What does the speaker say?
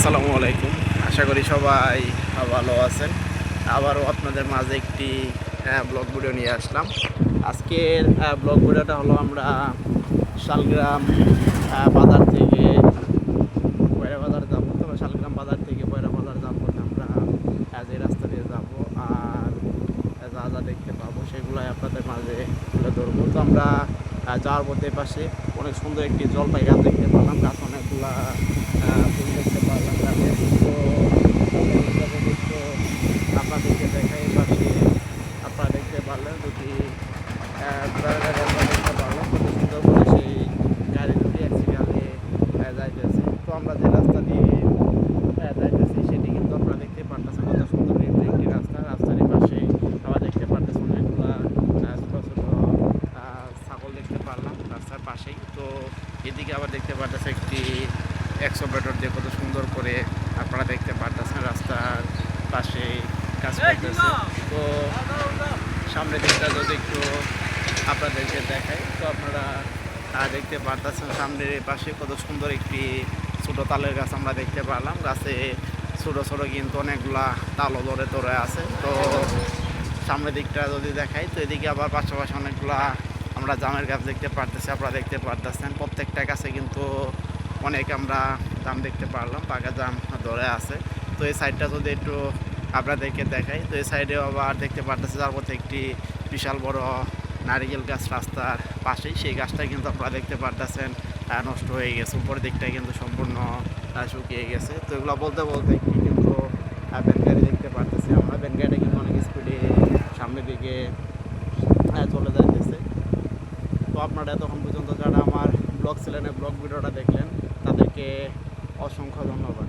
আসসালামু আলাইকুম। আশা করি সবাই ভালো আছেন। আবারও আপনাদের মাঝে একটি ব্লগ ভিডিও নিয়ে আসলাম। আজকের ব্লগ ভিডিওটা হলো আমরা শালগ্রাম বাজার থেকে বয়রা বাজার যাবো। তবে শালগ্রাম বাজার থেকে বয়রা বাজার যাবো আমরা যে রাস্তা দিয়ে যাব আর যা যা দেখতে পাবো সেগুলাই আপনাদের মাঝে তুলে ধরবো। তো আমরা যাওয়ার পথে পাশে অনেক সুন্দর একটি জলপাই গাছ দেখতে পেলাম। গাছ অনেকগুলা ফুল দেখতে পারলাম গাছে। তো তো আপনাদেরকে দেখাই পাশে আপনারা দেখতে পারলেন দুটি ঘোড়ার গাড়ি আমরা দেখতে পারলাম কত সুন্দর করে সেই গাড়ি দুটি এক সিরিয়ালে যাইতেছে। তো আমরা যে রাস্তা দিয়ে যাইতেছি সেটি কিন্তু আপনারা দেখতে পারতেছেন কত সুন্দর একটি রাস্তা। রাস্তার পাশে আবার দেখতে পারতেছেন অনেকগুলা ছোটো ছোটো ছাগল দেখতে পারলাম রাস্তার পাশেই। তো এদিকে আবার দেখতে পারতেছে একটি 100 মিটার দিয়ে কত সুন্দর করে আপনারা দেখতে পারতেছেন রাস্তার পাশে কাজ করতেছে। তো সামনের দিকটা যদি একটু আপনাদেরকে দেখাই তো আপনারা দেখতে পারতেছেন সামনের পাশে কত সুন্দর একটি ছোটো তালের গাছ আমরা দেখতে পারলাম। গাছে ছোটো ছোটো কিন্তু অনেকগুলা তালও ধরে আছে। তো সামনের দিকটা যদি দেখাই তো এদিকে আবার পাশাপাশি অনেকগুলা আমরা জামের গাছ দেখতে পারতেছি। আপনারা দেখতে পারতেছেন প্রত্যেকটা গাছে কিন্তু অনেক আমরা জাম দেখতে পারলাম, পাকা জাম ধরে আছে। তো এই সাইডটা যদি একটু আপনাদেরকে দেখাই তো এই সাইডেও আবার দেখতে পারতেছে যার মধ্যে একটি বিশাল বড় নারিকেল গাছ রাস্তার পাশেই। সেই গাছটা কিন্তু আপনারা দেখতে পারতেছেন নষ্ট হয়ে গেছে, উপরের দিকটা কিন্তু সম্পূর্ণ শুকিয়ে গেছে। তো এগুলো বলতে বলতে একটি কিন্তু ভ্যান গাড়ি দেখতে পারতেছি আমরা। ভ্যান গাড়িটা কিন্তু অনেক স্পিডে সামনের দিকে চলে যাইতেছে। তো আপনারা এতক্ষণ পর্যন্ত যারা আমার ব্লগ চ্যানেলে ব্লগ ভিডিওটা দেখলেন তাদেরকে অসংখ্য ধন্যবাদ।